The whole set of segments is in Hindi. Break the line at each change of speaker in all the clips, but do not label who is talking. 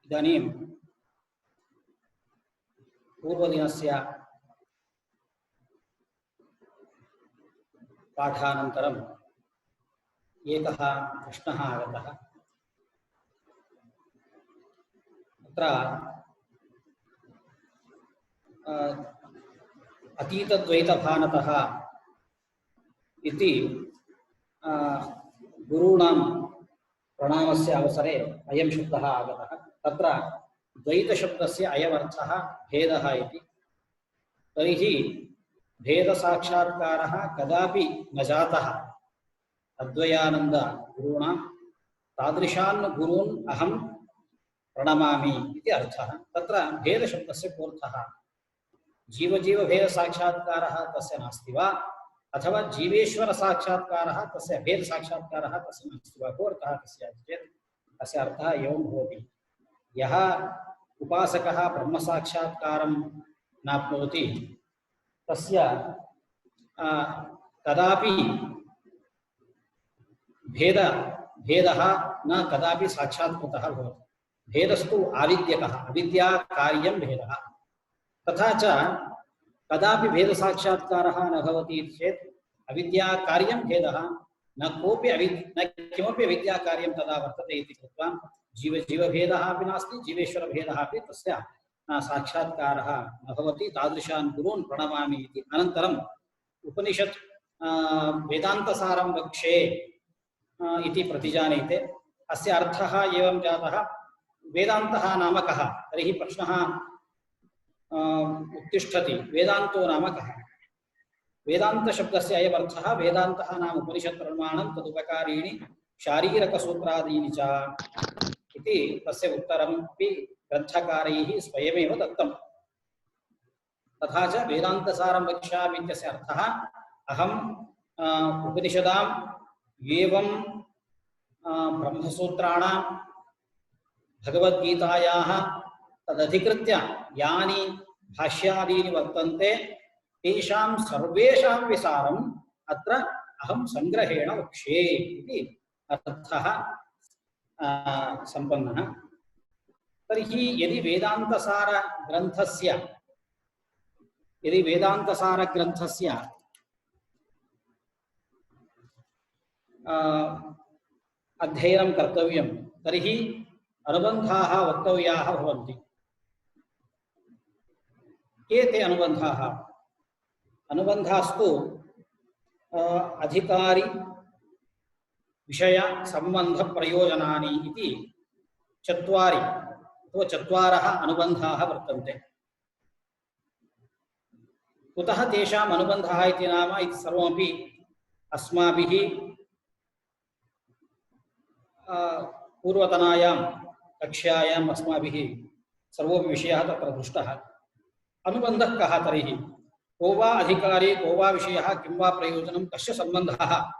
इदानीं पूर्वदिनस्य पाठानन्तरम् एकः प्रश्नः आगतः। तत्र अतीतद्वैतभानतः इति गुरूणां प्रणामस्य अवसरे अयं शब्दः आगतः। तत्र द्वैतशब्दस्य अयमर्थः भेदः इति। तर्हि भेदसाक्षात्कारः कदापि न जातः अद्वयानन्द गुरूणां। तादृशान् गुरून् अहं प्रणमामि इति अर्थः। तत्र भेदशब्दस्य कोऽर्थः? जीवजीवभेदसाक्षात्कारः तस्य नास्ति वा, अथवा जीवेश्वरसाक्षात्कारः तस्य भेदसाक्षात्कारः तस्य नास्ति वा? कोऽर्थः तस्य चेत् तस्य अर्थः एवं भवति। यः उपासकः ब्रह्मसाक्षात्कारं नाप्नोति तस्य कदापि भेदः न कदापि साक्षात्कृतः भवति। भेदस्तु आविद्यकः, अविद्याकार्यं भेदः। तथा च कदापि भेदसाक्षात्कारः न भवति चेत् अविद्याकार्यं भेदः न किमपि अविद्याकार्यं तदा वर्तते इति कृत्वा जीवजीवभेदः अपि नास्ति, जीवेश्वरभेदः अपि तस्य साक्षात्कारः न भवति। तादृशान् गुरून् प्रणमामि इति। अनन्तरम् उपनिषत् वेदान्तसारं वक्षे इति प्रतिजानीते। अस्य अर्थः एवं जातः, वेदान्तः नाम कः? तर्हि प्रश्नः उत्तिष्ठति, वेदान्तो नाम कः? वेदान्तशब्दस्य अयमर्थः वेदान्तः नाम उपनिषत् प्रमाणं तदुपकारीणि शारीरकसूत्रादीनि च इति तस्य उत्तरमपि ग्रन्थकारैः स्वयमेव दत्तम्। तथा च वेदान्तसारं वक्ष्यामि इत्यस्य अर्थः अहम् उपनिषदाम् एवं ब्रह्मसूत्राणां भगवद्गीतायाः तदधिकृत्य यानि भाष्यादीनि वर्तन्ते तेषां सर्वेषां विसारम् अत्र अहं संग्रहेण वक्ष्ये इति अर्थः सम्पन्नः। तर्हि यदि वेदान्तसारग्रन्थस्य अध्ययनं कर्तव्यं तर्हि अनुबन्धाः वक्तव्याः भवन्ति। के ते अनुबन्धाः? अनुबन्धास्तु अधिकारी विषय संबंध प्रयोजनानि इति चत्वारः अनुबन्धाः वर्तन्ते। कुतः तेषाम् अनुबन्धः इति नाम इति सर्वमपि अस्माभिः पूर्वतनायां कक्ष्यायाम् अस्माभिः सर्वोपि विषयः तत्र दृष्टः। अनुबन्धः कः तर्हि? को वा अधिकारी, को वा विषयः, किं वा प्रयोजनं, कस्य सम्बन्धः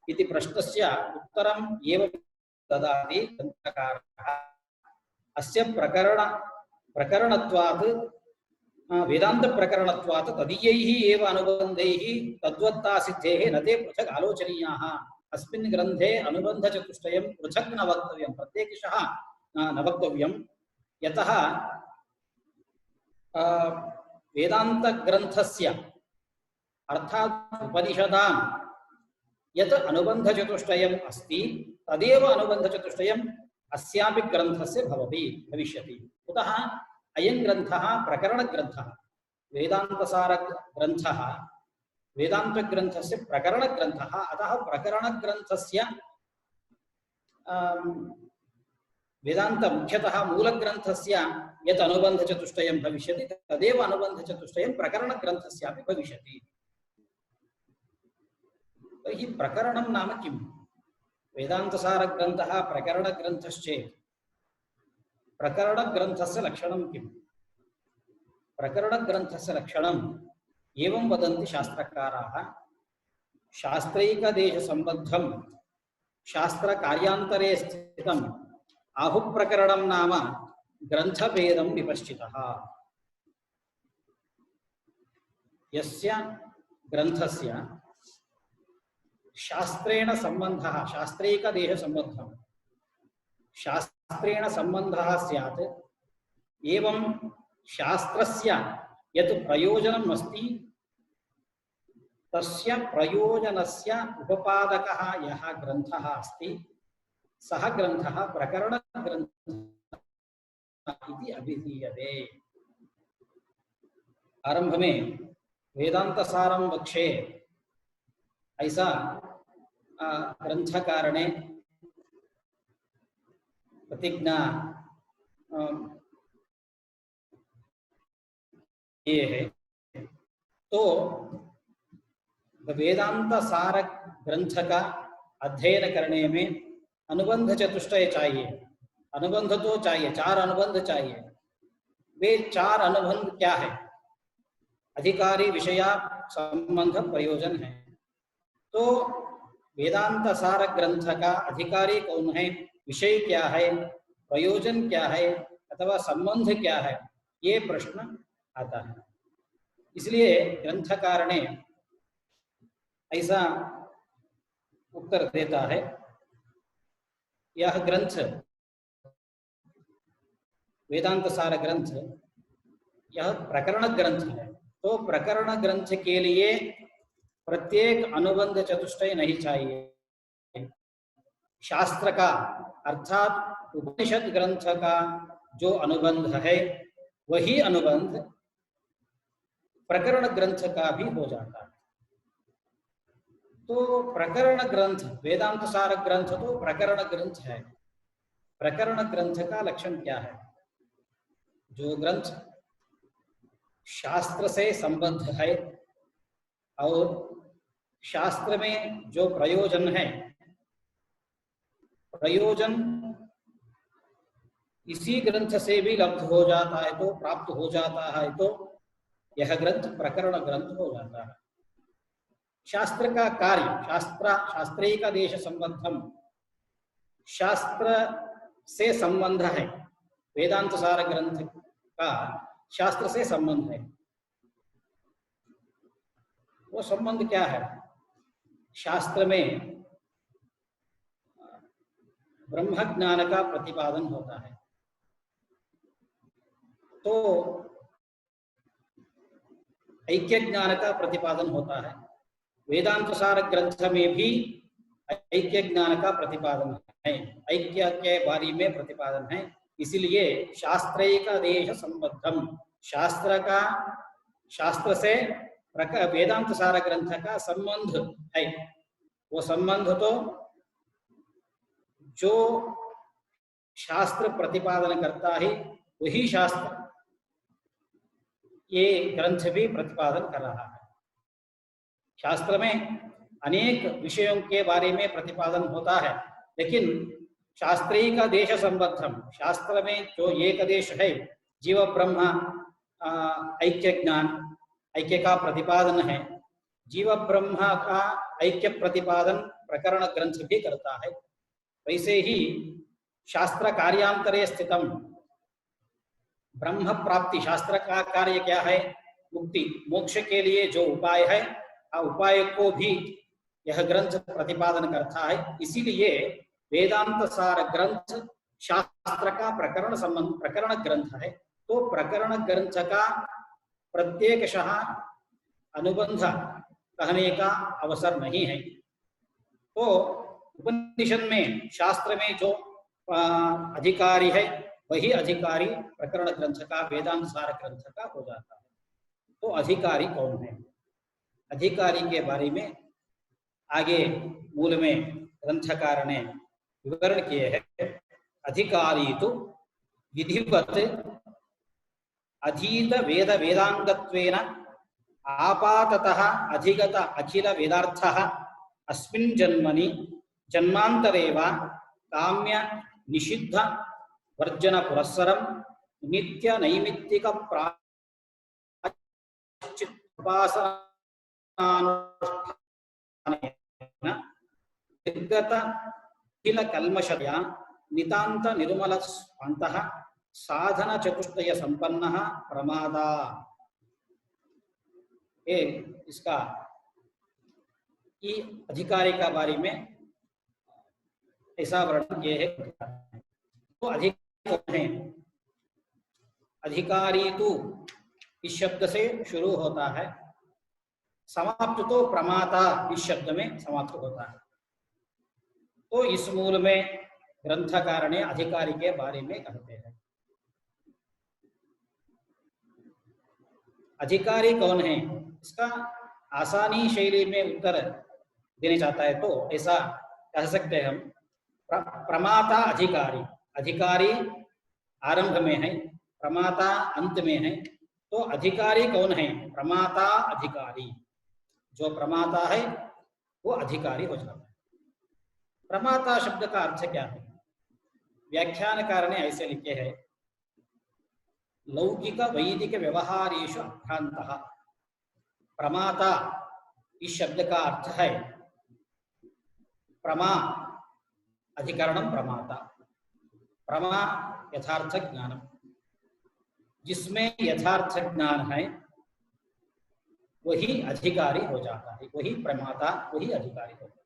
इति प्रश्नस्य उत्तरम् एव ददाति ग्रन्थकारः। अस्य प्रकरणत्वात् वेदान्तप्रकरणत्वात् तदीयैः एव अनुबन्धैः तद्वत्तासिद्धेः न ते पृथक् आलोचनीयाः। अस्मिन् ग्रन्थे अनुबन्धचतुष्टयं पृथक् न वक्तव्यं, प्रत्येकशः न वक्तव्यं। यतः वेदान्तग्रन्थस्य अर्थात् उपनिषदां यत् अनुबन्धचतुष्टयम् अस्ति तदेव अनुबन्धचतुष्टयम् अस्यापि ग्रन्थस्य भविष्यति। कुतः? अयं ग्रन्थः प्रकरणग्रन्थः। वेदान्तसारग्रन्थः वेदान्तग्रन्थस्य प्रकरणग्रन्थः। अतः प्रकरणग्रन्थस्य वेदान्त मुख्यतः मूलग्रन्थस्य यत् अनुबन्धचतुष्टयं भविष्यति तदेव अनुबन्धचतुष्टयं प्रकरणग्रन्थस्यापि भविष्यति। तर्हि प्रकरणं नाम किम्? वेदान्तसारग्रन्थः प्रकरणग्रन्थश्चेत् प्रकरणग्रन्थस्य लक्षणं किम्? प्रकरणग्रन्थस्य लक्षणम् एवं वदन्ति शास्त्रकाराः। शास्त्रैकदेशसम्बद्धं शास्त्रकार्यान्तरे स्थितं आहुप्रकरणं नाम ग्रन्थभेदं विपश्चितः। यस्य ग्रन्थस्य शास्त्रेण सम्बन्धः, शास्त्रैकदेशसम्बद्धं, शास्त्र शास्त्रेण संबंधः स्यात् एवं शास्त्रस्य यत् प्रयोजनम् अस्ति तस्य प्रयोजनस्य उपपादकः यः ग्रन्थः अस्ति सः ग्रन्थः प्रकरणग्रन्थः इति अभिधीयते। आरंभ में वेदांत सारम वक्षे ऐसा ग्रंथकारणे प्रतिज्ञा ये है। तो वेदांत सार ग्रंथ का अध्ययन करने में अनुबंध चतुष्टय चाहिए। अनुबंध तो चाहिए, 4 अनुबंध चाहिए। वे 4 अनुबंध क्या है? अधिकारी, विषया, संबंध, प्रयोजन है। तो वेदांत सार ग्रंथ का अधिकारी कौन है, विषय क्या है, प्रयोजन क्या है अथवा संबंध क्या है, ये प्रश्न आता है। इसलिए ग्रंथकार ने ऐसा उत्तर देता है, यह ग्रंथ वेदांत सार ग्रंथ यह प्रकरण ग्रंथ है। तो प्रकरण ग्रंथ के लिए प्रत्येक अनुबंध चतुष्टय नहीं चाहिए। शास्त्र का अर्थात उपनिषद ग्रंथ का जो अनुबंध है वही अनुबंध प्रकरण ग्रंथ का भी हो जाता है। तो प्रकरण ग्रंथ वेदांत सार ग्रंथ तो प्रकरण ग्रंथ है। प्रकरण ग्रंथ का लक्षण क्या है? जो ग्रंथ शास्त्र से संबद्ध है और शास्त्र में जो प्रयोजन है, प्रयोजन इसी ग्रंथ से भी लब्ध हो जाता है, तो प्राप्त हो जाता है, तो यह ग्रंथ प्रकरण ग्रंथ हो जाता है। शास्त्र का कार्य शास्त्रीय देश संबद्धम, शास्त्र से संबंध है। वेदांत सार ग्रंथ का शास्त्र से संबंध है। वो संबंध क्या है? शास्त्र में ब्रह्म ज्ञान का प्रतिपादन होता है। तो ऐक्य ज्ञान का प्रतिपादन होता है। वेदांत सार ग्रंथ में भी ऐक्य ज्ञान का प्रतिपादन है, ऐक्य के बारे में प्रतिपादन है। इसलिए शास्त्रीय देश संबद्धम, शास्त्र से वेदांत सार ग्रंथ का संबंध है। वो संबंध तो जो शास्त्र प्रतिपादन करता है वही शास्त्र ये ग्रंथ भी प्रतिपादन कर रहा है। शास्त्र में अनेक विषयों के बारे में प्रतिपादन होता है, लेकिन शास्त्रीय का देश संबद्धम, शास्त्र में जो एक देश है, जीव ब्रह्म ऐक्य ज्ञान, ऐक्य का प्रतिपादन है। जीव ब्रह्म का ऐक्य प्रतिपादन प्रकरण ग्रंथ भी करता है। वैसे ही शास्त्र कार्यांतरे स्थितम, ब्रह्म प्राप्ति, शास्त्र का कार्य क्या है? मुक्ति, मोक्ष के लिए जो उपाय है, उपाय को भी यह ग्रंथ प्रतिपादन करता है। इसीलिए वेदांत सार ग्रंथ शास्त्र का प्रकरण ग्रंथ है। तो प्रकरण ग्रंथ का प्रत्येकशः अनुबंध कहने का अवसर नहीं है। तो उपनिषद में शास्त्र में जो अधिकारी है वही अधिकारी प्रकरण ग्रंथ का, वेदांत सार ग्रंथ का हो जाता है। तो अधिकारी कौन है? अधिकारी के बारे में आगे मूल में ग्रंथकार ने विवरण किए हैं। अधिकारी तो विधिवत अधीत वेद वेदांगत्वेन आपाततः अधिगत अखिल वेदार्थः अस्मिन् जन्मनि जन्मांतरे वा काम्य निषिद्ध वर्जन पुरस्सरं नित्य नैमित्तिक प्रायश्चित्तोपासनानुष्ठानेन निर्गत अखिल कल्मषया नितांत निर्मल स्वान्तः साधन चतुष्टय संपन्नः प्रमादा। ये इसका अधिकारी का बारे में ऐसा वर्णन किए है। अधिकारी कौन है? अधिकारी तो इस शब्द से शुरू होता है, समाप्त तो प्रमाता इस शब्द में समाप्त होता है। तो इस मूल में ग्रंथकार ने अधिकारी के बारे में कहते हैं। अधिकारी कौन है, इसका आसानी शैली में उत्तर देने चाहता है तो ऐसा कह सकते हैं हम, प्रमाता अधिकारी, अधिकारी आरंभ में है, प्रमाता अंत में है। तो अधिकारी कौन है? प्रमाता अधिकारी, जो प्रमाता है वो अधिकारी हो जाता है। प्रमाता शब्द का अर्थ क्या है? व्याख्यानकार ने ऐसे लिखे हैं, लौकिक वैदिक व्यवहारेषु अभ्रांतः। प्रमाता इस शब्द का अर्थ है प्रमा, अधिकरणम प्रमाता, प्रमा यथार्थ ज्ञानम, जिसमें यथार्थ ज्ञान है वही अधिकारी हो जाता है, वही प्रमाता, वही अधिकारी हो जाता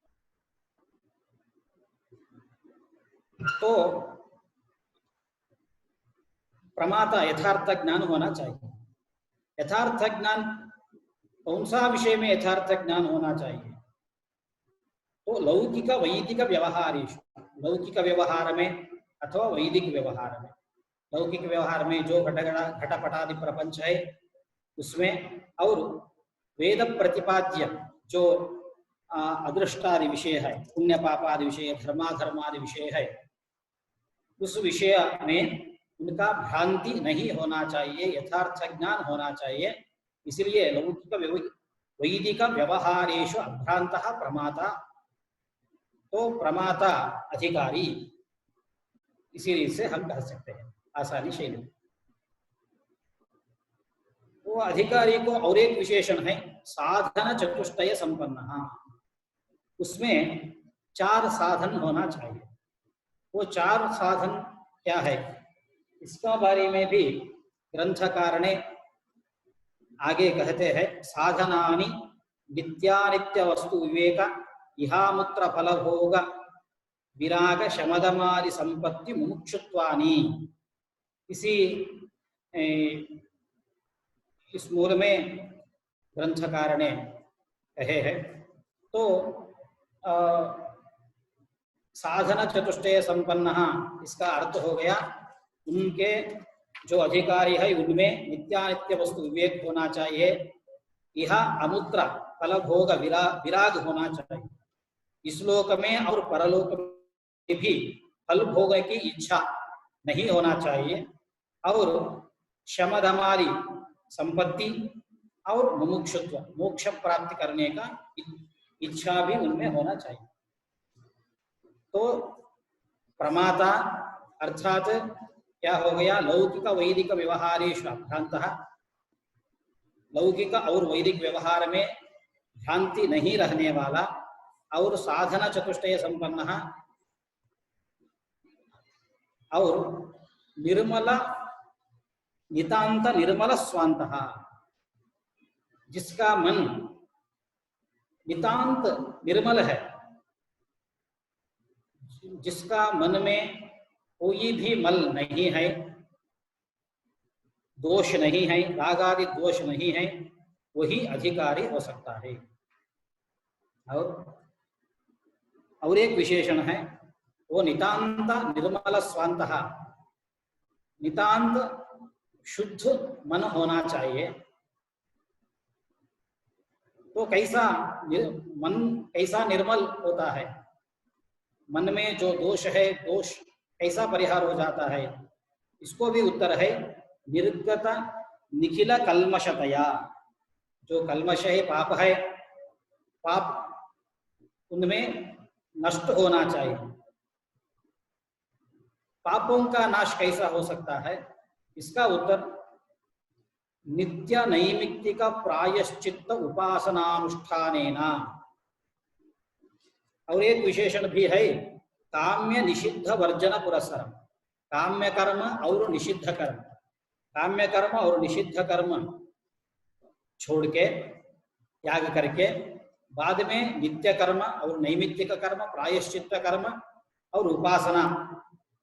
है। तो प्रमाता यथार्थ ज्ञान होना चाहिए। यथार्थ ज्ञान कौन सा विषय में यथार्थ ज्ञान होना चाहिए? तो लौकिक वैदिक व्यवहारेषु, लौकिक व्यवहार में अथवा वैदिक व्यवहार में, लौकिक व्यवहार में जो घटपटादि प्रपंच है उसमें, और वेद प्रतिपाद्य जो अदृष्टादि विषय है, पुण्य पापादि विषय, धर्माधर्मादि विषय है, उस विषय में उनका भ्रांति नहीं होना चाहिए, यथार्थ ज्ञान होना चाहिए। इसलिए लौकिक वैदिक व्यवहारेषु अभ्रांतः प्रमाता, तो प्रमाता अधिकारी, इसी से हम कह सकते हैं आसानी शैली। वो अधिकारी को और एक विशेषण है, साधन चतुष्टय संपन्न, उसमें 4 साधन होना चाहिए। वो 4 साधन क्या है, इसका बारे में भी ग्रंथकार ने आगे कहते हैं, साधनानि नित्यानित्य वस्तु विवेक इहामुत्र फलभोग विराग शमदमादि संपत्ति मुमुक्षुत्वानि। इस मूल में ग्रंथकार ने कहे हैं। तो साधन चतुष्टय संपन्न, इसका अर्थ हो गया उनके जो अधिकारी है उनमें नित्यानित्य वस्तु विवेक होना चाहिए, यह अमुत्र फल भोग विराग होना चाहिए, इस लोक में और परलोक में भी फल भोग की इच्छा नहीं होना चाहिए, और शमदमादि संपत्ति और मुमुक्षुत्व मोक्ष प्राप्ति करने का इच्छा भी उनमें होना चाहिए। तो प्रमाता अर्थात क्या हो गया, लौकिक वैदिक व्यवहारेषु अभ्रांतः, लौकिक और वैदिक व्यवहार में भ्रांति नहीं रहने वाला, और साधन चतुष्टय संपन्न, और निर्मल नितांत निर्मल स्वांतः, जिसका मन नितांत निर्मल है, जिसका मन में कोई भी मल नहीं है, दोष नहीं है, रागादि दोष नहीं है, वही अधिकारी हो सकता है। और एक विशेषण है, वो नितांत निर्मल स्वांतः, नितांत शुद्ध मन होना चाहिए। तो मन कैसा निर्मल होता है, मन में जो दोष है, दोष कैसा परिहार हो जाता है, इसको भी उत्तर है निर्गत निखिल कल्मषतया। जो कल्मष है, पाप है, पाप उनमें नष्ट होना चाहिए। पापों का नाश कैसा हो सकता है, इसका उत्तर नित्य नैमित्तिक प्रायश्चित्त उपासनानुष्ठानेन। और एक विशेषण भी है, काम्य निषिद्ध वर्जन पुरस्सरम, काम्य कर्म और निषिद्ध कर्म, काम्य कर्म और निषिद्ध कर्म छोड़ के, त्याग करके, बाद में नित्य कर्म और नैमित्तिक कर्म, प्रायश्चित्त कर्म और उपासना,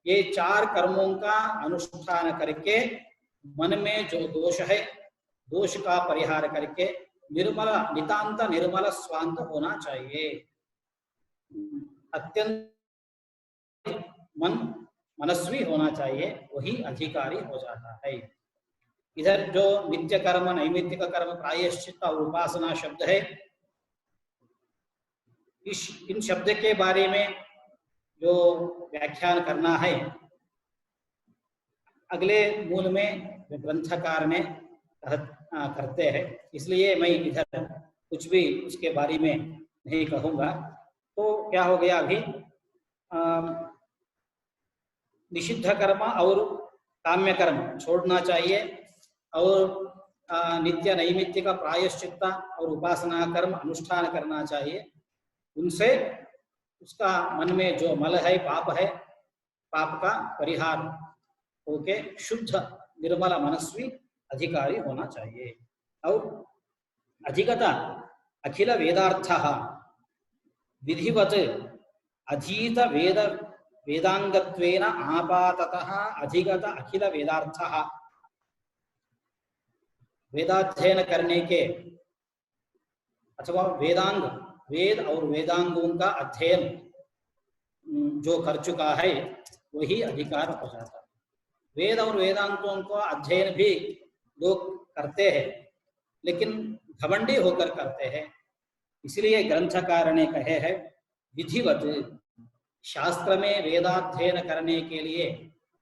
ये 4 कर्मों का अनुष्ठान करके मन में जो दोष है, दोष का परिहार करके निर्मल, नितांत निर्मल स्वांत होना चाहिए। अत्यंत मनस्वी होना चाहिए, वही अधिकारी हो जाता है। इधर जो नित्य कर्म, नैमित्तिक कर्म, प्रायश्चित और उपासना शब्द है, इन शब्द के बारे में जो व्याख्यान करना है अगले मूल में ग्रंथकार ने करते हैं, इसलिए मैं इधर कुछ भी उसके बारे में नहीं कहूँगा। तो क्या हो गया, अभी निषिद्ध कर्म और काम्य कर्म छोड़ना चाहिए और नित्य नैमित्तिक प्रायश्चित्त और उपासना कर्म अनुष्ठान करना चाहिए। उनसे उसका मन में जो मल है, पाप है, पाप का परिहार होके शुद्ध निर्मल मनस्वी अधिकारी होना चाहिए। और अधिगत अखिल वेदार्थः विधिवत् अधीत वेद वेदांगत्वेन आपाततः अधिगत अखिल वेदार्थः, वेदाध्ययन करने के अथवा वेदांग, वेद और वेदांगों का अध्ययन जो कर चुका है वही अधिकार हो जाता है। वेद और वेदांतों का अध्ययन भी लोग करते हैं, लेकिन घमंडी होकर करते हैं। इसलिए ग्रंथकार ने कहे हैं विधिवत, शास्त्र में वेदाध्ययन करने के लिए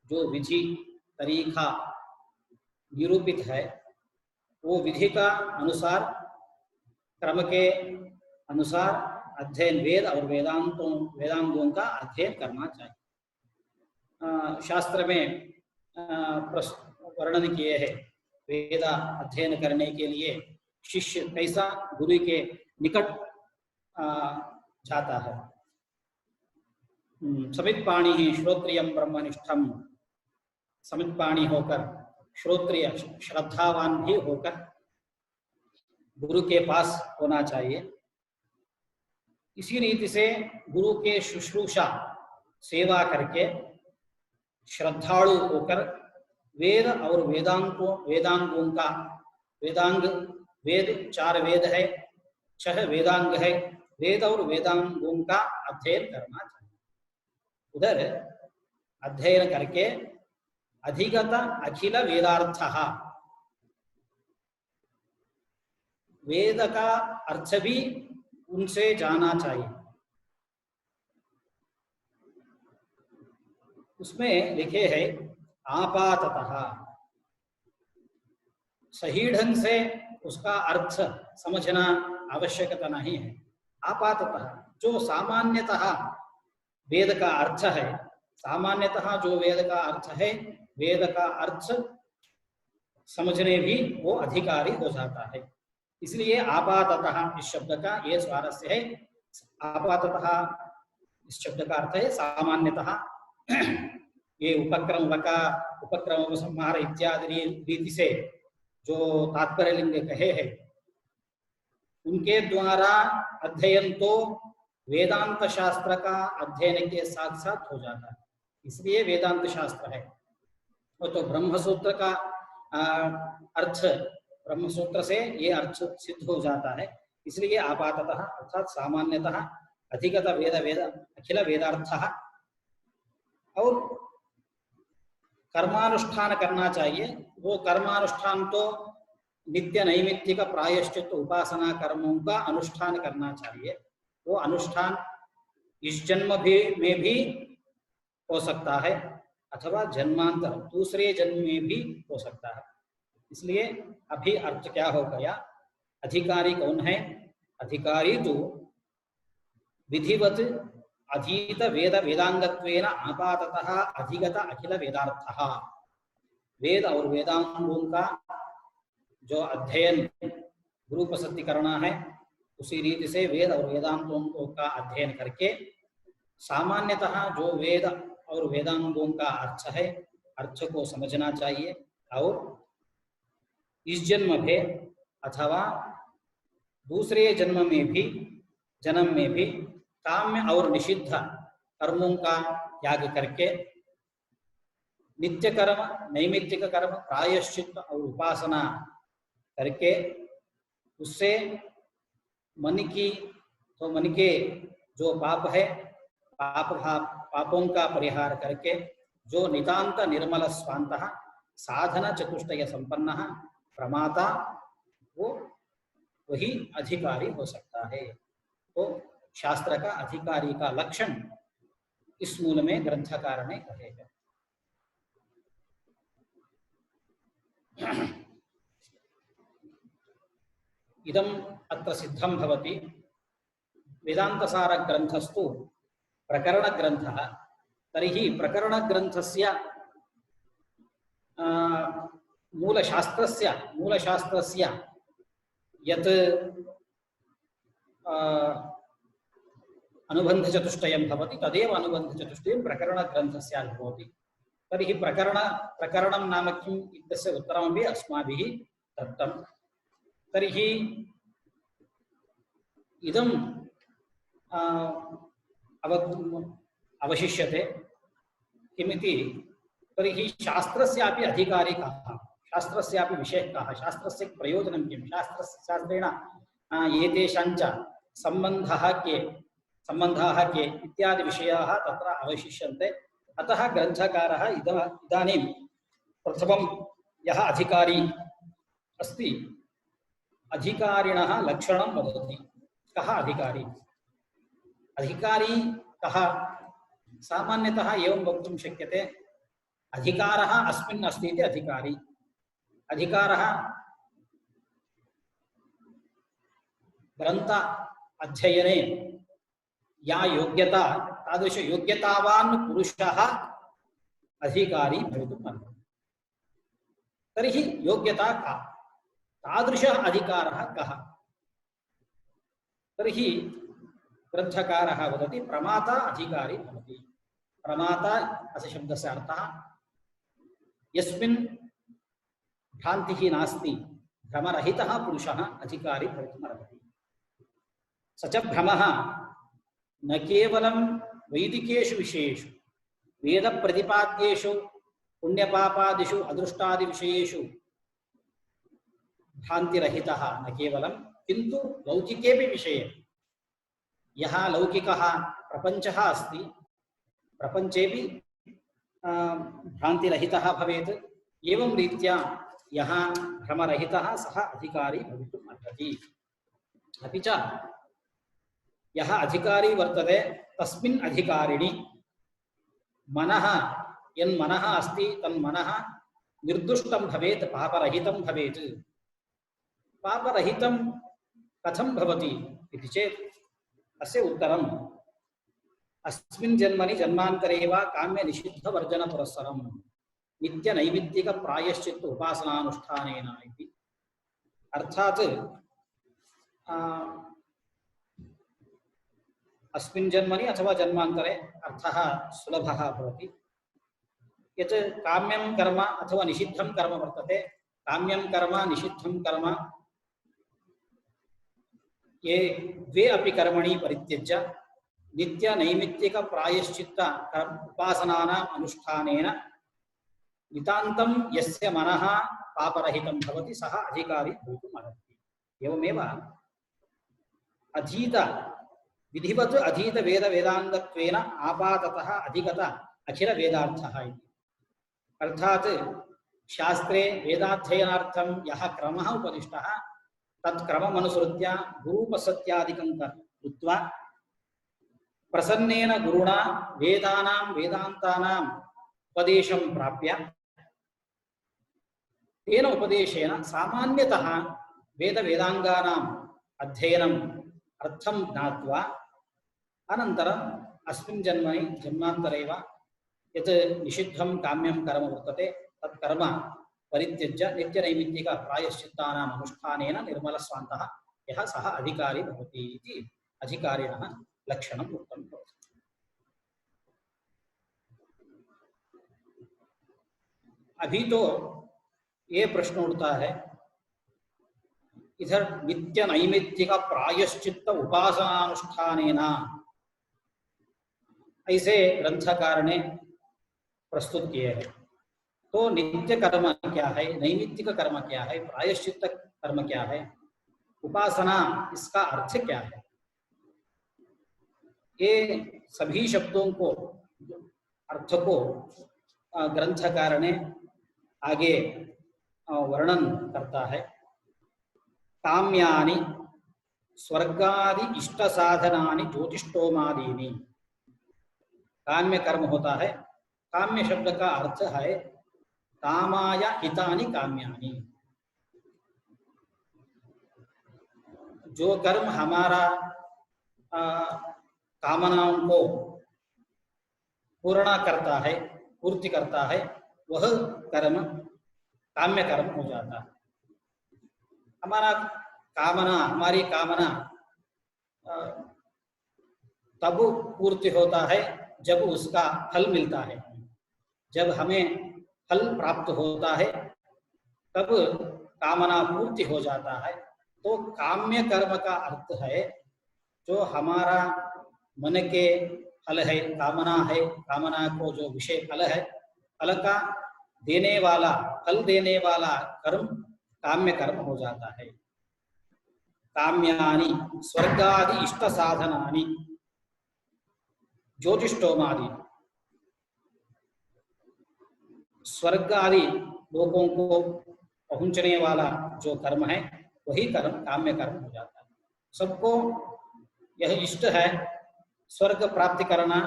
जो विधि तरीका निरूपित है, वो विधि का अनुसार, क्रम के अनुसार अध्ययन, वेद और वेदांगों का अध्ययन करना चाहिए। शास्त्र में वर्णन किए हैं वेद अध्ययन करने के लिए शिष्य कैसा गुरु के निकट जाता है। समित्पाणी ही श्रोत्रियम ब्रह्मनिष्ठम, समित्पाणी होकर, श्रोत्रिय श्रद्धावान भी होकर गुरु के पास होना चाहिए। इसी रीति से गुरु के शुश्रूषा सेवा करके श्रद्धालु होकर वेद और वेदांगों का, वेदांग वेद 4 वेद है, 6 वेदांग है, वेद और वेदांगों का अध्ययन करना चाहिए। उधर अध्ययन करके अधिगत अखिल वेदार्थः, वेद का अर्थ भी उनसे जाना चाहिए। उसमें लिखे है आपाततः, सही ढंग से उसका अर्थ समझना आवश्यकता नहीं है। आपाततः जो सामान्यतः वेद का अर्थ है, सामान्यतः जो वेद का अर्थ है, वेद का अर्थ समझने भी वो अधिकारी हो जाता है। इसलिए आपाततः इस शब्द का ये स्वारस्य है। आपाततः इस शब्द का अर्थ है सामान्यतः। ये उपक्रम वका, उपक्रम उपसंहार इत्यादि रीति से जो तात्पर्य लिंग कहे हैं, उनके द्वारा अध्ययन तो वेदांत शास्त्र का अध्ययन के साथ साथ हो जाता है, इसलिए वेदांत शास्त्र है। वो तो ब्रह्मसूत्र का अर्थ, ब्रह्मसूत्र से ये अर्थ सिद्ध हो जाता है। इसलिए आपाततः अर्थात सामान्यतः अधिगत वेद अखिल वेदार्थः। और कर्मानुष्ठान करना चाहिए। वो कर्मानुष्ठान तो नित्य नैमित्तिक प्रायश्चित उपासना कर्मों का अनुष्ठान करना चाहिए। वो अनुष्ठान इस जन्म में भी हो सकता है अथवा जन्मांतर दूसरे जन्म में भी हो सकता है। इसलिए अभी अर्थ क्या हो गया, अधिकारी कौन है? अधिकारी तो विधिवत अधीत वेद वेदांगत्वेन आपाततः अधिगत अखिल वेदार्थः, वेद और वेदांगों का जो अध्ययन गुरुपसत्ति करना है, उसी रीति से वेद और वेदांतों का अध्ययन करके सामान्यतः जो वेद और वेदांगों का अर्थ है, अर्थ को समझना चाहिए। और इस जन्म में अथवा दूसरे जन्म में भी काम्य और निषिद्ध कर्मों का त्याग करके नित्य कर्म, नैमित्तिक कर्म, प्रायश्चित और उपासना करके उससे मन की तो मन के जो पाप है पापों का परिहार करके जो नितांत निर्मल स्वांत साधन चतुष्टय संपन्न प्रमाता वो वही अधिकारी हो सकता है। तो शास्त्र का अधिकारी का लक्षण इस मूल में ग्रंथकार ने कहे हैं। इदम अत्र सिद्धं भवति। वेदांतसार ग्रंथस्तु प्रकरण ग्रंथः। तर्हि प्रकरण ग्रंथस्य मूलशास्त्रस्य यत् अनुबन्धचतुष्टयं भवति तदेव अनुबन्धचतुष्टयं प्रकरणग्रन्थस्य भवति। तर्हि प्रकरणं नाम किम् इत्यस्य उत्तरमपि अस्माभिः दत्तं। तर्हि इदं अवशिष्यते किमिति। तर्हि शास्त्रस्यापि अधिकारी कः, शास्त्रस्यापि विषयः कः, शास्त्रस्य प्रयोजनं किं, शास्त्रेण एतेषाञ्च सम्बन्धाः के इत्यादि विषयाः तत्र अवशिष्यन्ते। अतः ग्रन्थकारः इदानीं प्रथमं यः अधिकारी अस्ति अधिकारिणः लक्षणं वदति। कः अधिकारी? अधिकारी कः? सामान्यतः एवं वक्तुं शक्यते, अधिकारः अस्मिन् अस्ति इति अधिकारी। अधिकारः ग्रंथ अध्ययने या योग्यता तादृश योग्यतावान् पुरुषः अधिकारी भवितुम् अर्हति। तर्हि योग्यता का, तादृशः अधिकारः कः? तर्हि ग्रंथकारः वदति प्रमाता अधिकारी भवति। प्रमाता अस्य शब्दस्य अर्थः यस्मिन् भ्रान्तिः नास्ति, भ्रमरहितः पुरुषः अधिकारी भवितुम् अर्हति। स च भ्रमः न केवलं वैदिकेषु विषयेषु, वेदप्रतिपाद्येषु पुण्यपापादिषु अदृष्टादिविषयेषु भ्रान्तिरहितः न केवलं, किन्तु लौकिकेऽपि विषये यः लौकिकः प्रपञ्चः अस्ति प्रपञ्चेऽपि भ्रान्तिरहितः भवेत्। एवं रीत्या यः भ्रमरहितः सः अधिकारी भवितुम् अर्हति। अपि च यः अधिकारी वर्तते तस्मिन् अधिकारिणि मनः, यन्मनः अस्ति तन्मनः निर्दुष्टं भवेत्, पापरहितं भवेत्। पापरहितं कथं भवति इति चेत् अस्य उत्तरम् अस्मिन् जन्मनि जन्मान्तरे वा काम्य निषिद्ध वर्जन पुरस्सरं नित्य नैमित्तिक प्रायश्चित्त उपासनानुष्ठानेन इति। अर्थात् अस्मिन् जन्मनि अथवा जन्मान्तरे अर्थः सुलभः भवति। यत् काम्यं कर्म अथवा निषिद्धं कर्म वर्तते, काम्यं कर्म निषिद्धं कर्म ये द्वे अपि कर्मणि परित्यज्य नित्य नैमित्तिक प्रायश्चित्त उपासनानाम् अनुष्ठानेन नितान्तं यस्य मनः पापरहितं भवति सः अधिकारी भवितुम् अर्हति। एवमेव अधीत विधिवत् अधीत वेद वेदांगत्वेन आपाततः अधिगत अखिल वेदार्थः इति। अर्थात् शास्त्रे वेदाध्ययनार्थं यः क्रमः उपदिष्टः तत् क्रममनुसृत्य गुरूपसत्यादिकं कृत्वा प्रसन्नेन गुरुणा वेदानां वेदान्तानाम् उपदेशं प्राप्य तेन उपदेशेन सामान्यतः वेद वेदांगानाम् अध्ययनम् अर्थं ज्ञात्वा अनन्तरम् अस्मिन् जन्मनि जन्मान्तरे वा यत् निषिद्धं काम्यं कर्म वर्तते तत् कर्म परित्यज्य नित्यनैमित्तिक प्रायश्चित्तानाम् अनुष्ठानेन निर्मलस्वान्तः यः सः अधिकारी भवति इति अधिकारिणः लक्षणम् उक्तं भवति। अभी तो ये प्रश्न उठता है, इधर नित्य नैमित्तिक प्रायश्चित्त उपासनानुष्ठानेन ऐसे ग्रंथकार ने प्रस्तुत किए हैं। तो नित्य कर्म क्या है, नैमित्तिक कर्म क्या है, प्रायश्चित्त कर्म क्या है, उपासना इसका अर्थ क्या है, ये सभी शब्दों को अर्थ को ग्रंथकार ने आगे वर्णन करता है। काम्यानि स्वर्गादि इष्ट साधनानि ज्योतिष्टोमादीनि। काम्य कर्म होता है, काम्य शब्द का अर्थ है कामाय हितानि काम्यानि। जो कर्म हमारा कामनाओं को पूर्ण करता है, पूर्ति करता है, वह कर्म काम्य कर्म हो जाता है। हमारी कामना तब पूर्ति होता है जब उसका फल मिलता है। जब हमें फल प्राप्त होता है तब कामना पूर्ति हो जाता है। तो काम्य कर्म का अर्थ है जो हमारा मन के फल है, कामना है, कामना को जो विषय फल है, फल का देने वाला, फल देने वाला कर्म काम्य कर्म हो जाता है। काम्यानि स्वर्गादि इष्ट साधनानि ज्योतिष्टोमादि। स्वर्ग आदि लोगों को पहुंचने वाला जो कर्म है वही कर्म काम्य कर्म हो जाता है। सबको यह इष्ट है स्वर्ग प्राप्ति करना,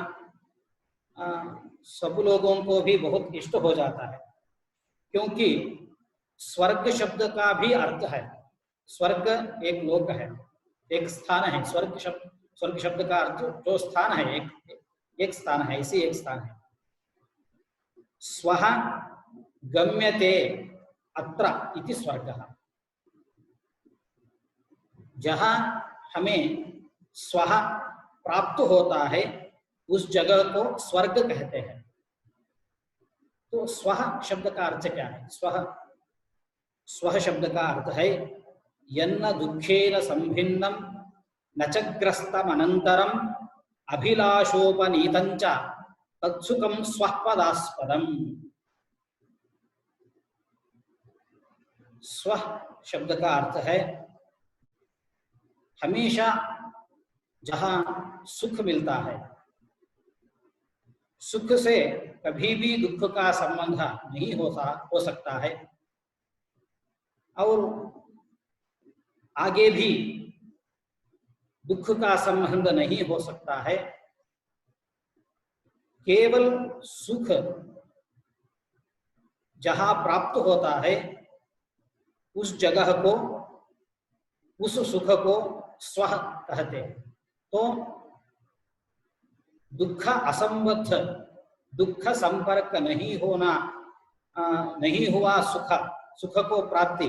सब लोगों को भी बहुत इष्ट हो जाता है, क्योंकि स्वर्ग शब्द का भी अर्थ है, स्वर्ग एक लोक है, एक स्थान है। स्वर्ग शब्द का अर्थ जो स्थान है, एक स्थान है, इसी एक स्थान है। स्वः गम्यते अत्र इति स्वर्गः। जहां हमें स्वः प्राप्त होता है उस जगह को स्वर्ग कहते हैं। तो स्वः शब्द का अर्थ क्या है? स्वः शब्द का अर्थ है यन्न दुखेन संभिन्नम न च ग्रस्तम अनंतरम अभिलाषोपनीतं च तत्सुखम स्वपदास्पदम। स्व शब्द का अर्थ है हमेशा जहां सुख मिलता है, सुख से कभी भी दुख का संबंध नहीं हो सकता है, और आगे भी दुख का संबंध नहीं हो सकता है। केवल सुख जहां प्राप्त होता है उस जगह को, उस सुख को स्व कहते हैं। तो दुख असंबद्ध, दुख संपर्क नहीं होना, नहीं हुआ सुख को प्राप्ति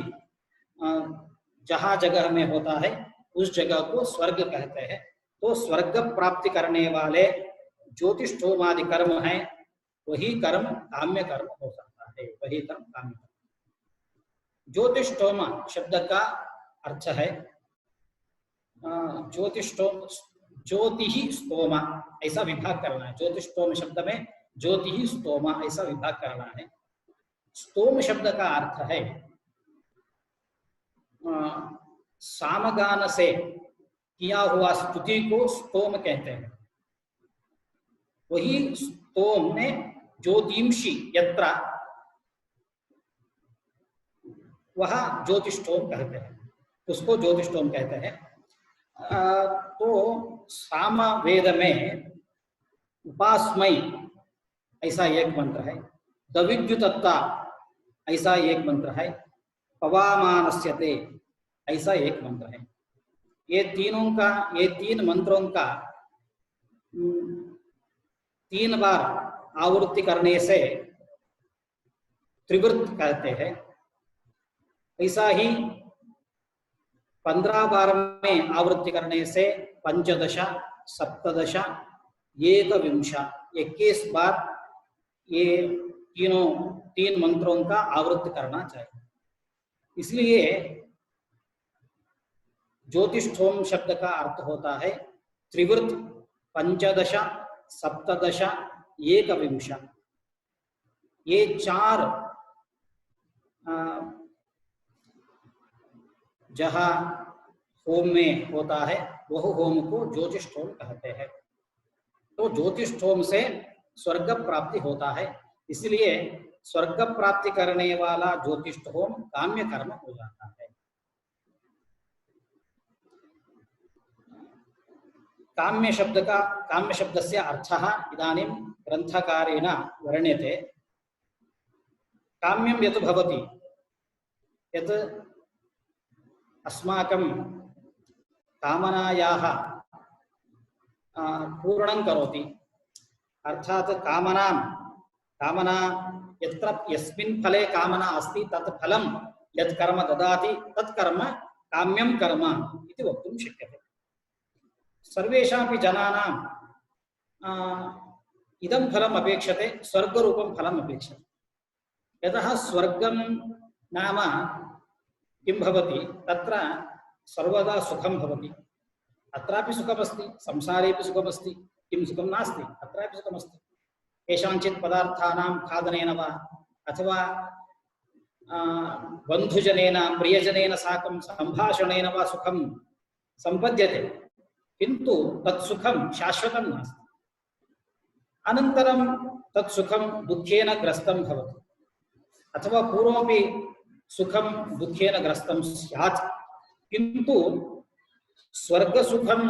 जहां जगह में होता है उस जगह को स्वर्ग कहते हैं। तो स्वर्ग प्राप्ति करने वाले ज्योतिष्ठोमादि कर्म है, वही कर्म काम्य कर्म हो सकता है, वही कर्म काम्य कर्म। ज्योतिष्ठोम शब्द का अर्थ है ज्योति ही स्तोमा, ऐसा विभाग करना है। ज्योतिष्ठोम शब्द में ज्योति ही स्तोमा ऐसा विभाग करना है। स्तोम शब्द का अर्थ है सामगान से किया हुआ स्तुति को स्तोम कहते हैं। वही स्तोम में ज्योतिषी यत्र, वह ज्योतिष्ठोम कहते हैं, उसको ज्योतिष्ठोम कहते हैं। तो साम वेद में उपासमय ऐसा एक मंत्र है, दविद्युतत्ता ऐसा एक मंत्र है, पवामानस्यते ऐसा एक मंत्र है। ये तीन मंत्रों का 3 बार आवृत्ति करने से त्रिवृत्त कहते हैं। ऐसा ही 15 बार में आवृत्ति करने से 15, 17, 21 बार ये 3 मंत्रों का आवृत्ति करना चाहिए। इसलिए ज्योतिष्ठोम शब्द का अर्थ होता है त्रिवृत्त, 15, 17, 21। ये 4 जहाँ होम में होता है वह होम को ज्योतिष होम कहते हैं। तो ज्योतिष होम से स्वर्ग प्राप्ति होता है, इसलिए स्वर्ग प्राप्ति करने वाला ज्योतिष होम काम्य कर्म हो जाता है। काम्य शब्द से अर्थः इदानीं ग्रंथकारेण वर्ण्यते। काम्यं यत् भवति यत् अस्माकं कामनायाः पूर्णं करोति, अर्थात कामना यस्मिन् फले कामना अस्ति तत् फलं यत् कर्म ददाति तत् कर्म काम्यं कर्म इति वक्तुं शक्यते। सर्वेषामपि जनानां इदं फलम् अपेक्षते, स्वर्गरूपं फलम् अपेक्षते। यतः स्वर्गं नाम किं भवति, तत्र सर्वदा सुखं भवति। अत्रापि सुखमस्ति, संसारेपि सुखमस्ति, किं सुखं नास्ति, अत्रापि सुखमस्ति। केषाञ्चित् पदार्थानां खादनेन वा अथवा बन्धुजनेन प्रियजनेन साकं सम्भाषणेन वा सुखं सम्पद्यते, किन्तु तत्सुखं शाश्वतं नास्ति। अनन्तरं तत्सुखं दुःखेन ग्रस्तं भवति, अथवा पूर्वमपि सुखं दुःखेन ग्रस्तं स्यात्, किन्तु स्वर्गसुखम्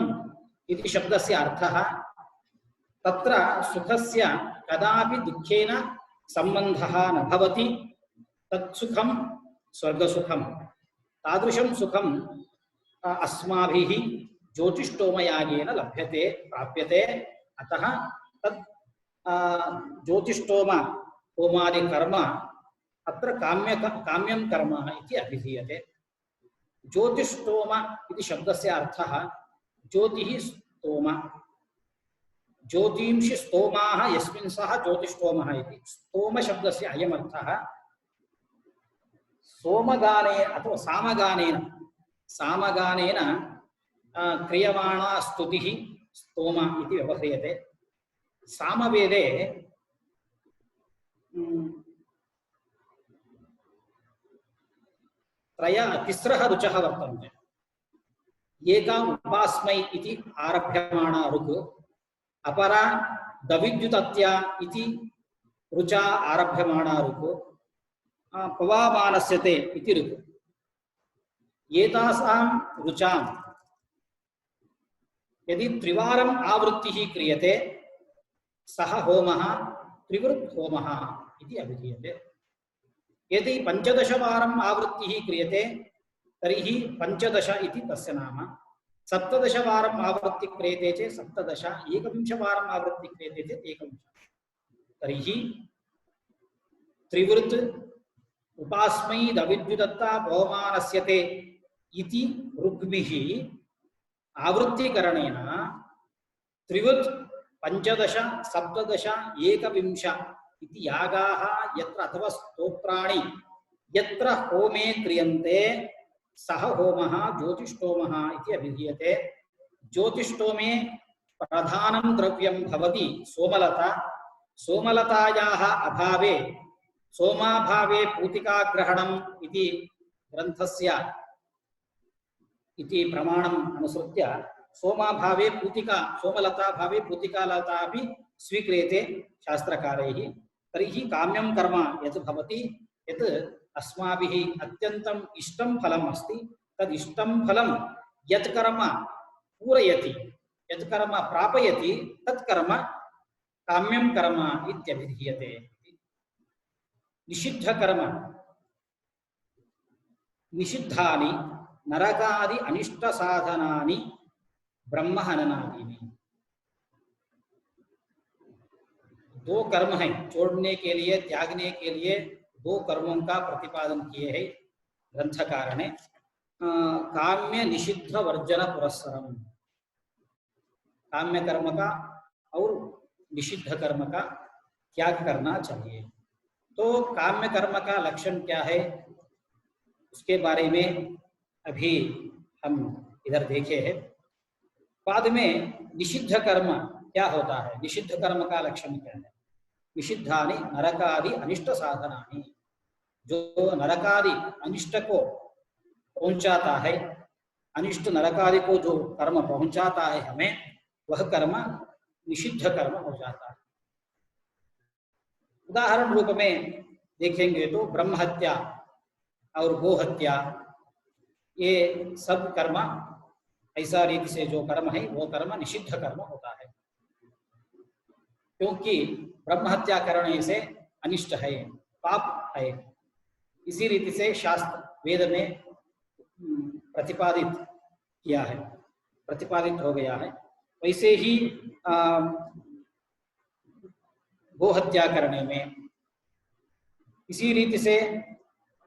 इति शब्दस्य अर्थः तत्र सुखस्य कदापि दुःखेन सम्बन्धः न भवति, तत्सुखं स्वर्गसुखं। तादृशं सुखं अस्माभिः ज्योतिष्ठोमयागेन लभ्यते, प्राप्यते। अतः तत् ज्योतिष्ठोम होमादि कर्म अत्र काम्यं कर्म इति अभिधीयते। ज्योतिष्ठोम इति शब्दस्य अर्थः ज्योतिः स्तोम, ज्योतिंषि स्तोमाः यस्मिन् सः ज्योतिष्ठोमः इति। स्तोम शब्दस्य अयमर्थः सोमगाने अथवा सामगानेन क्रियमाणा स्तुतिः स्तोम इति व्यवह्रियते। सामवेदे तिस्रः रुचः वर्तन्ते। एका उपास्मै इति आरभ्यमाणा ऋक्, अपरा दविद्युतत्या इति रुचा आरभ्यमाणा ऋक्, पवामानस्यते इति ऋक्। एतासां रुचां यदि त्रिवारम् आवृत्तिः क्रियते सः होमः त्रिवृत् होमः इति अभिधीयते। यदि 15 वारम् आवृत्तिः क्रियते तर्हि 15 इति तस्य नाम। 17 वारम् आवृत्तिः क्रियते चेत् 17, 21 वारम् आवृत्तिः क्रियते चेत् 21। तर्हि त्रिवृत् उपास्मै दविद्युदत्ता पवमानस्यते इति ऋग्भिः आवृत्तिकरणेन त्रिवृत् 15, 17, 21 इति यागाः यत्र अथवा स्तोत्राणि यत्र होमे क्रियन्ते सः होमः ज्योतिष्ठोमः इति अभिधीयते। ज्योतिष्ठोमे प्रधानं द्रव्यं भवति सोमलता। सोमलतायाः अभावे सोमाभावे पूतिकाग्रहणम् इति ग्रन्थस्य इति प्रमाणम् अनुसृत्य सोमाभावे पूतिका, सोमलता भावे पूतिकालता अपि स्वीक्रियते शास्त्रकारैः। तर्हि काम्यं कर्म यत् भवति, यत् अस्माभिः अत्यन्तम् इष्टं फलम् अस्ति, तद् इष्टं फलं यत् कर्म पूरयति, यत् कर्म प्रापयति, तत् कर्म काम्यं कर्म इत्यभिधीयते। निषिद्धकर्म, निषिद्धानि नरकादि अनिष्ट साधनानि ब्रह्महननादीनि। 2 कर्म हैं छोड़ने के लिए, त्यागने के लिए 2 कर्मों का प्रतिपादन किए हैं ग्रंथकार ने। काम्य निषिद्ध वर्जन पुरस्सरम, काम्य कर्म का और निषिद्ध कर्म का त्याग करना चाहिए। तो काम्य कर्म का लक्षण क्या है उसके बारे में अभी हम इधर देखे हैं। बाद में निषिद्ध कर्म क्या होता है, निषिद्ध कर्म का लक्षण क्या है। निषिद्धानि नरकादि अनिष्ट साधनानि, जो नरकादि अनिष्ट को पहुंचाता है, अनिष्ट नरकादि को जो कर्म पहुंचाता है हमें, वह कर्म निषिद्ध कर्म हो जाता है। उदाहरण रूप में देखेंगे तो ब्रह्म हत्या और गो हत्या, ये सब कर्म ऐसा रीति से जो कर्म है वो कर्म निषिद्ध कर्म होता है, क्योंकि ब्रह्म हत्या करने से अनिष्ट है, पाप है। इसी रीति से शास्त्र वेद में प्रतिपादित किया है, प्रतिपादित हो गया है। वैसे ही गो हत्या करने में इसी रीति से